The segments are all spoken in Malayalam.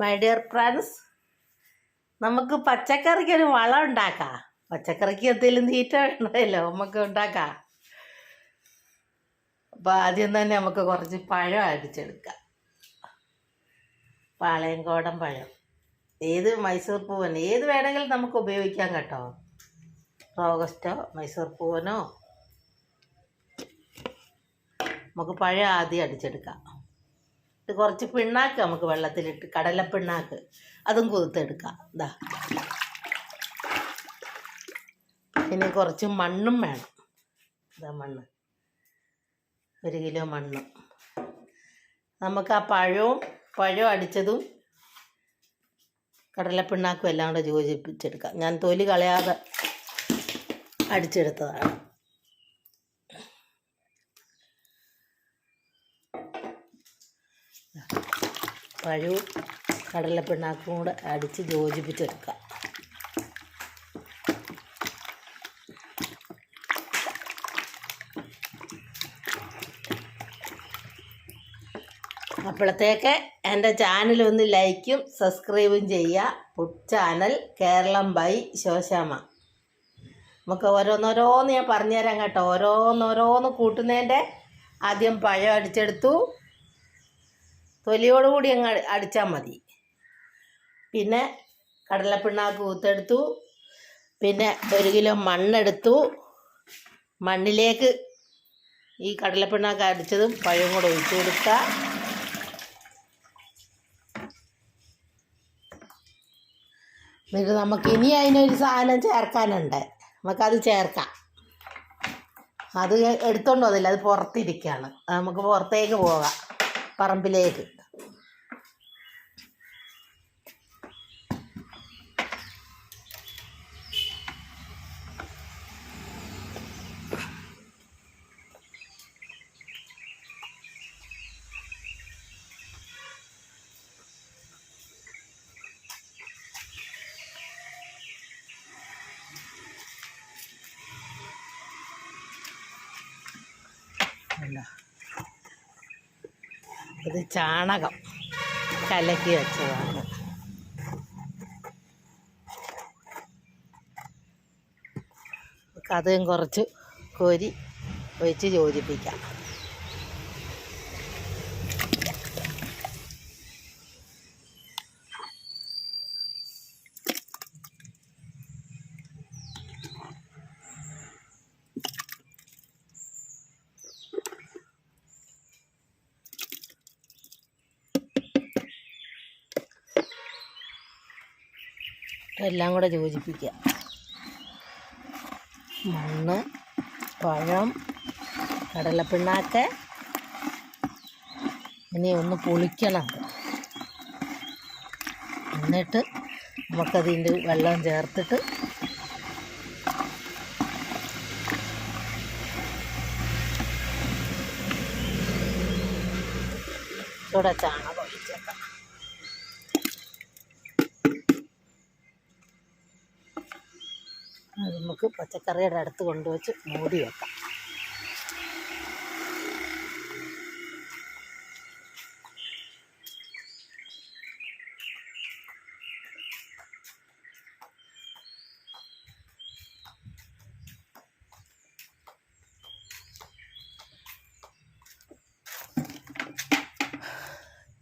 മൈ ഡിയർ ഫ്രണ്ട്സ്, നമുക്ക് പച്ചക്കറിക്ക് ഒരു വളം ഉണ്ടാക്കാം. പച്ചക്കറിക്ക് എന്തെങ്കിലും തീറ്റ വേണമല്ലോ, നമുക്ക് ഉണ്ടാക്കാം. അപ്പം ആദ്യം തന്നെ നമുക്ക് കുറച്ച് പഴം അടിച്ചെടുക്കാം. പാളയംകോടൻ പഴം, ഏത് മൈസൂർ പൂവൻ ഏത് വേണമെങ്കിലും നമുക്ക് ഉപയോഗിക്കാം കേട്ടോ. റോബസ്റ്റോ, മൈസൂർ പൂവനോ. നമുക്ക് പഴം ആദ്യം അടിച്ചെടുക്കാം. ഇത് കുറച്ച് പിണ്ണാക്ക് നമുക്ക് വെള്ളത്തിലിട്ട്, കടലപ്പിണ്ണാക്ക്, അതും കുതിർത്തെടുക്കാം. ഇതാ, പിന്നെ കുറച്ച് മണ്ണും വേണം. ഇതാ മണ്ണ്, 1 കിലോ മണ്ണ്. നമുക്ക് ആ പഴവും അടിച്ചതും കടലപ്പിണ്ണാക്കും എല്ലാം കൂടെ യോജിപ്പിച്ചെടുക്കാം. ഞാൻ തൊലി കളയാതെ അടിച്ചെടുത്തതാണ്. പഴവും കടലപ്പിണ്ണാക്കും കൂടെ അടിച്ച് യോജിപ്പിച്ചെടുക്കാം. അപ്പോഴത്തേക്ക് എൻ്റെ ചാനലൊന്ന് ലൈക്കും സബ്സ്ക്രൈബും ചെയ്യുക. Food channel Keralam by Shoshamma. നമുക്ക് ഓരോന്നോരോന്ന് ഞാൻ പറഞ്ഞുതരാം കേട്ടോ. ഓരോന്നോരോന്ന് കൂട്ടുന്നതിൻ്റെ ആദ്യം പഴം അടിച്ചെടുത്തു, തൊലിയോടുകൂടി അങ്ങ് അടിച്ചാൽ മതി. പിന്നെ കടലപ്പിണ്ണാക്ക് കൂത്തെടുത്തു. പിന്നെ 1 കിലോ മണ്ണെടുത്തു. മണ്ണിലേക്ക് ഈ കടലപ്പിണ്ണാക്ക് അടിച്ചതും പഴവും കൂടെ ഒഴിച്ചു കൊടുക്കുക. എന്നിട്ട് നമുക്ക് ഇനി അതിനൊരു സാധനം ചേർക്കാനുണ്ട്, നമുക്കത് ചേർക്കാം. അത് എടുത്തോണ്ട് വന്നില്ല, അത് പുറത്തിരിക്കുകയാണ്. നമുക്ക് പുറത്തേക്ക് പോകാം, പറമ്പിലേക്ക്. ഇത് ചാണകം കലക്കി വെച്ചതാണ്. അതും കുറച്ച് കോരി ഒഴിച്ച് യോജിപ്പിക്കാം. എല്ലാം കൂടെ യോജിപ്പിക്കുക. മണ്ണ്, പഴം, കടലപ്പിണ്ണാക്ക്. ഇനി ഒന്ന് പൊളിക്കണം. എന്നിട്ട് നമുക്കതിൻ്റെ വെള്ളം ചേർത്തിട്ട് ഇവിടെ ചാണകം ഒഴിച്ചേക്കാം. അത് നമുക്ക് പച്ചക്കറിയുടെ അടുത്ത് കൊണ്ടുവച്ച് മൂടി വെക്കാം.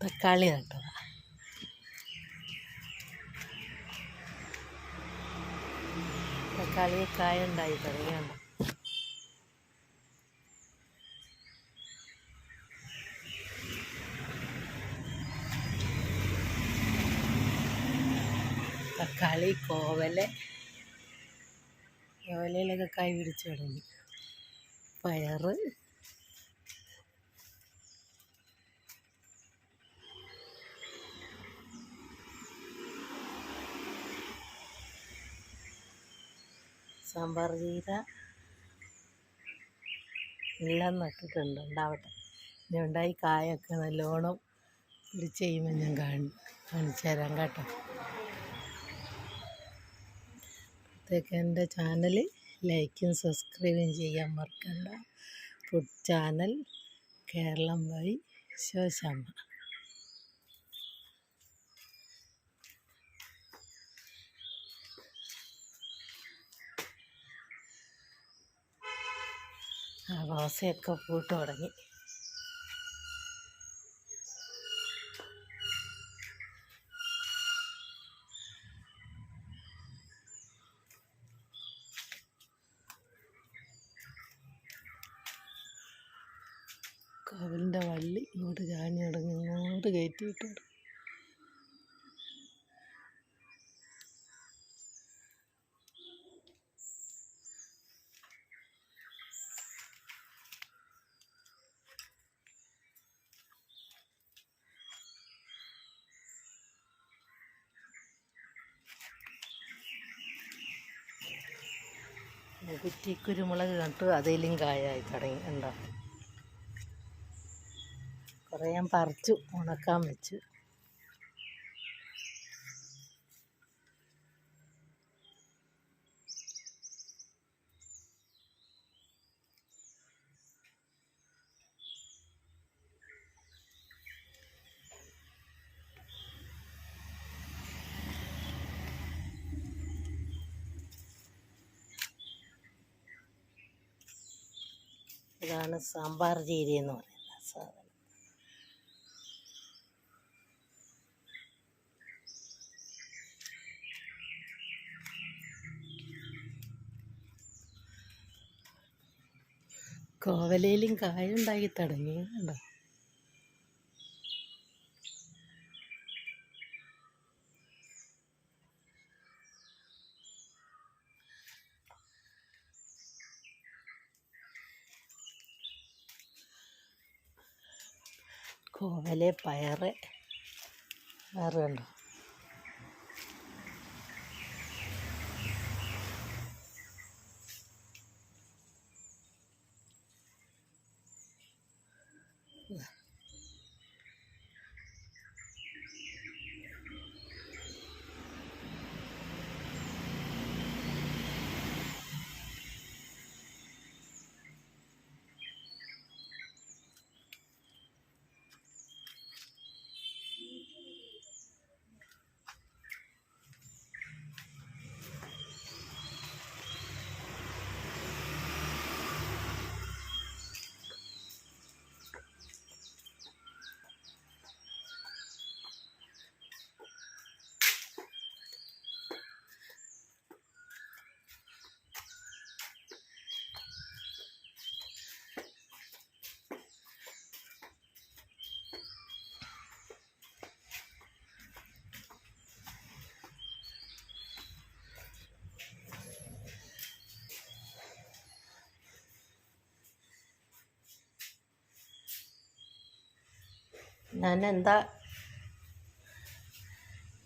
തക്കാളി നട്ടു. തക്കാളി കായ ഉണ്ടായി തുടങ്ങിയാണ്. തക്കാളി, കോവലയിലൊക്കെ കായ് പിടിച്ചു തുടങ്ങി. പയറ്, സാമ്പാർ ചീര എല്ലാം നട്ടിട്ടുണ്ട്. ഉണ്ടാവട്ടെ, ഇനി ഉണ്ടായി കായൊക്കെ നല്ലോണം പിടിച്ച് കഴിയുമ്പോൾ ഞാൻ കാണിച്ചു തരാം കേട്ടോ. അപ്പോഴത്തേക്ക് എൻ്റെ ചാനൽ ലൈക്കും സബ്സ്ക്രൈബും ചെയ്യാൻ മറക്കണ്ട. Food channel Keralam by Shoshamma. റോസയൊക്കെ പൂട്ട് തുടങ്ങി. കവലിൻ്റെ വള്ളി ഇങ്ങോട്ട് ചാഞ്ഞ് തുടങ്ങി, ഇങ്ങോട്ട് കയറ്റി വിട്ടു. കുറ്റിക്കുരുമുളക് കണ്ടു, അതിലും കായായി തുടങ്ങി. ഉണ്ടോ? കുറേ ഞാൻ പറിച്ചു ഉണക്കാൻ വെച്ചു. ഇതാണ് സാമ്പാർ ചീര എന്ന് പറയുന്ന സാധനം. കോവലയിലും കായുണ്ടാക്കി തുടങ്ങി. കണ്ടോ? കോവല്, പയറ്, വേറെ കണ്ടോ? ഞാൻ എന്താ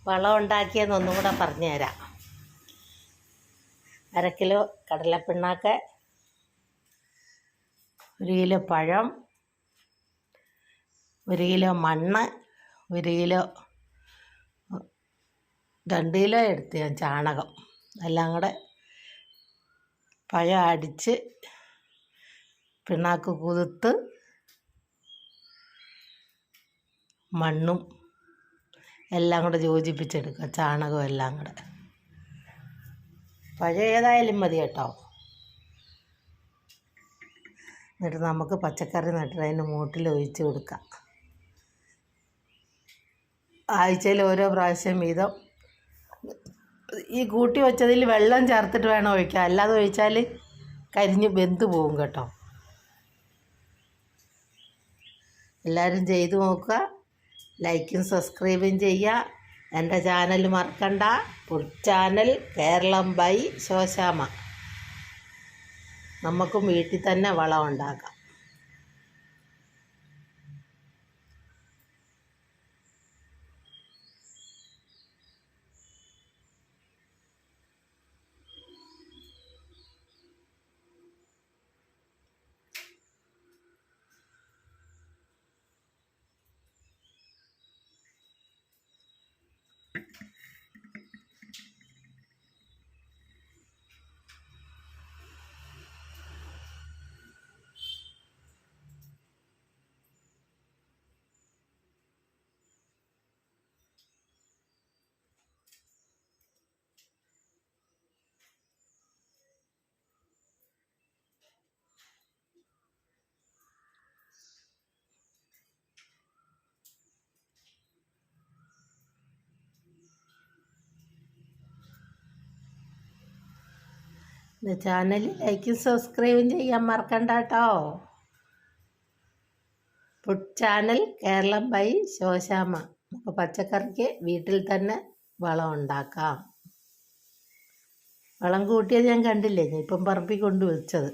വളം ഉണ്ടാക്കിയെന്നൊന്നും കൂടെ പറഞ്ഞുതരാം. 1/2 കിലോ കടലപ്പിണ്ണാക്ക്, 1 കിലോ പഴം, 1 കിലോ മണ്ണ്, 1 കിലോ 2 കിലോ എടുത്ത് ഞാൻ ചാണകം. എല്ലാം കൂടെ പഴം അടിച്ച് പിണ്ണാക്ക് കുതിർത്ത് മണ്ണും എല്ലാം കൂടെ യോജിപ്പിച്ചെടുക്കുക, ചാണകവും എല്ലാം കൂടെ. പഴം ഏതായാലും മതി കേട്ടോ. എന്നിട്ട് നമുക്ക് പച്ചക്കറി നട്ടിട്ട് അതിൻ്റെ മൂട്ടിൽ ഒഴിച്ച് കൊടുക്കാം. ആഴ്ചയിൽ ഓരോ പ്രാവശ്യം വീതം. ഈ കൂട്ടി വെച്ചതിൽ വെള്ളം ചേർത്തിട്ട് വേണം ഒഴിക്കാൻ, അല്ലാതെ ഒഴിച്ചാൽ കരിഞ്ഞ് വെന്ത് പോകും കേട്ടോ. എല്ലാവരും ചെയ്ത് നോക്കുക. ലൈക്കും സബ്സ്ക്രൈബും ചെയ്യുക. എൻ്റെ ചാനൽ മറക്കണ്ട, food channel Keralam by Shoshamma. നമുക്കും വീട്ടിൽ തന്നെ വളം ഉണ്ടാക്കാം. ചാനൽ ലൈക്കും സബ്സ്ക്രൈബും ചെയ്യാൻ മറക്കണ്ട കേട്ടോ. Food channel Keralam by Shoshamma. നമുക്ക് പച്ചക്കറിക്ക് വീട്ടിൽ തന്നെ വളം ഉണ്ടാക്കാം. വളം കൂട്ടിയത് ഞാൻ കണ്ടില്ലേ, ഞാൻ ഇപ്പം പറമ്പിൽ കൊണ്ട് വെച്ചത്.